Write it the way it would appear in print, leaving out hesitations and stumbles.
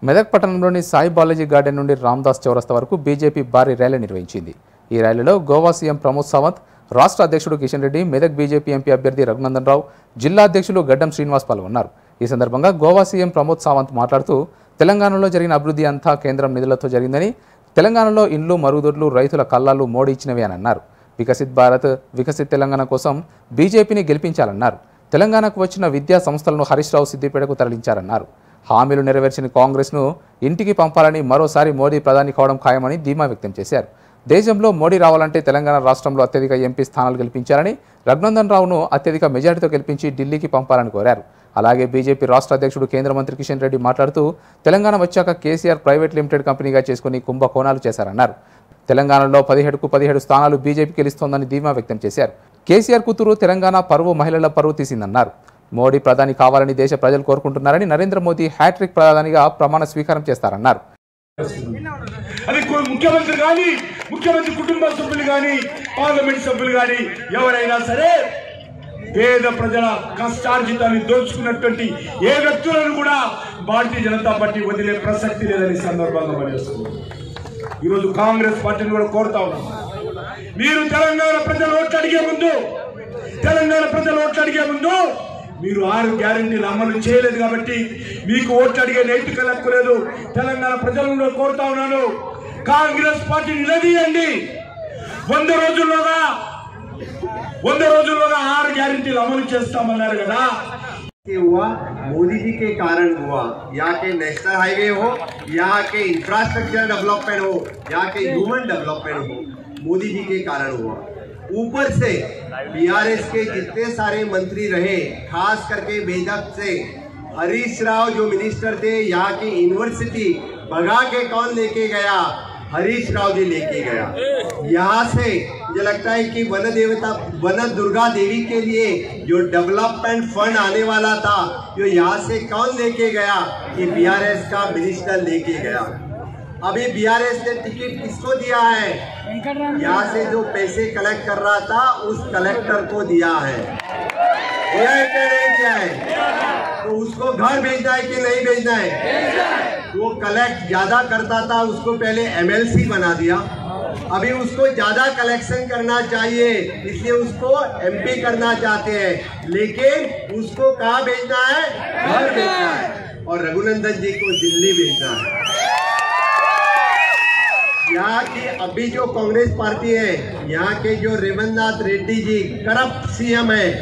మెదక్ పట్టణంలోని సాయి బాలాజీ గార్డెన్ నుండి రామ్దాస్ చౌరస్తా వరకు బీజేపీ భారీ ర్యాలీ నిర్వహించింది। ఈ ర్యాలీలో గోవా సీఎం ప్రమోద్ సావంత్, రాష్ట్ర అధ్యక్షుడు కిషన్ రెడ్డి, మెదక్ బీజేపీ ఎంపీ అభ్యర్థి రఘునందన్ రావు, జిల్లా అధ్యక్షులు గడ్డం శ్రీనివాస్ పాల్గొన్నారు। ఈ సందర్భంగా గోవా సీఎం ప్రమోద్ సావంత్ మాట్లాడుతూ తెలంగాణలో జరిగిన అభివృద్ధి అంతా కేంద్రం నిధులతో జరిగిందని, తెలంగాణలో ఇండ్లు, మరుగుదొడ్లు, రైతుల కల్లాలు మోడీ ఇచ్చినవి అని అన్నారు। వికసిత్ భారత్, వికసిత్ తెలంగాణ కోసం బీజేపీని గెలిపించాలన్నారు। తెలంగాణకు వచ్చిన విద్యా సంస్థలను హరీష్ రావు సిద్దిపేటకు తరలించారన్నారు। హామీలు నెరవేర్చిన కాంగ్రెస్ను ఇంటికి పంపాలని, మరోసారి మోడీ ప్రధాని కావడం ఖాయమని ధీమా వ్యక్తం చేశారు। దేశంలో మోడీ రావాలంటే తెలంగాణ రాష్ట్రంలో అత్యధిక ఎంపీ స్థానాలు గెలిపించాలని, రఘునందన్ రావును అత్యధిక మెజార్టీతో గెలిపించి ఢిల్లీకి పంపాలని కోరారు। అలాగే బీజేపీ రాష్ట్ర అధ్యక్షుడు కేంద్ర మంత్రి కిషన్ రెడ్డి మాట్లాడుతూ తెలంగాణ వచ్చాక కేసీఆర్ ప్రైవేట్ లిమిటెడ్ కంపెనీగా చేసుకుని కుంభకోణాలు చేశారన్నారు। తెలంగాణలో 17కు 17 స్థానాలు బీజేపీ గెలుస్తోందని ధీమా వ్యక్తం చేశారు। కేసీఆర్ కూతురు తెలంగాణ పరువు, మహిళల పరువు తీసిందన్నారు। మోడీ ప్రధాని కావాలని దేశ ప్రజలు కోరుకుంటున్నారని, నరేంద్ర మోదీ హ్యాట్రిక్ ప్రధానిగా ప్రమాణ స్వీకారం చేస్తారన్నారు। అది ముఖ్యమంత్రి కానీ, ముఖ్యమంత్రి కుటుంబ సభ్యులు కానీ, పార్లమెంట్ సభ్యులు కానీ ఎవరైనా సరే పేద ప్రజల కష్టార్జితాన్ని దోచుకున్నటువంటి ఏ వ్యక్తులను కూడా భారతీయ జనతా పార్టీ వదిలే ప్రసక్తి లేదని సందర్భంగా పనిచేస్తుంది। ఈరోజు కాంగ్రెస్ పార్టీని కూడా కోరుతా ఉన్నాం, మీరు తెలంగాణ ప్రజలు ఓట్లు అడిగే ముందు మీరు 6 గ్యారెంటీలు అమలు చేయలేదు కాబట్టి మీకు ఓట్లు అడిగే నైతిక హక్కు లేదు। తెలంగాణ ప్రజలను కోరుతా ఉన్నాను, కాంగ్రెస్ పార్టీని నిలదీయండి। 100 రోజుల్లోగా 6 గ్యారెంటీలు అమలు చేస్తామన్నారు కదా। हुआ मोदी जी के कारण हुआ, यहाँ के नेशनल हाईवे हो, यहाँ के इंफ्रास्ट्रक्चर डेवलपमेंट हो, यहाँ के ह्यूमन डेवलपमेंट हो, मोदी जी के कारण हुआ। ऊपर से बीआरएस के जितने सारे मंत्री रहे, खास करके मेदक से हरीश राव जो मिनिस्टर थे, यहाँ की यूनिवर्सिटी भगा के कौन लेके गया? हरीश राव जी लेके गया। यहाँ से मुझे लगता है कि वन दुर्गा देवी के लिए जो डेवलपमेंट फंड आने वाला था, जो यहाँ से कौन लेके गया? कि बीआरएस का मिनिस्टर लेके गया। अभी बीआरएस ने टिकट किसको दिया है? यहाँ से जो पैसे कलेक्ट कर रहा था उस कलेक्टर को दिया है। दिया है कि नहीं दिया है? तो उसको घर भेजना है कि नहीं भेजना है? वो कलेक्ट ज्यादा करता था, उसको पहले एमएलसी बना दिया। अभी उसको ज्यादा कलेक्शन करना चाहिए, इसलिए उसको एमपी करना चाहते हैं, लेकिन उसको कहाँ भेजना है? घर भेजना है। और रघुनंदन जी को दिल्ली भेजना है। यहाँ की अभी जो कांग्रेस पार्टी है, यहाँ के जो रेवंत नाथ रेड्डी जी करप्ट सीएम है।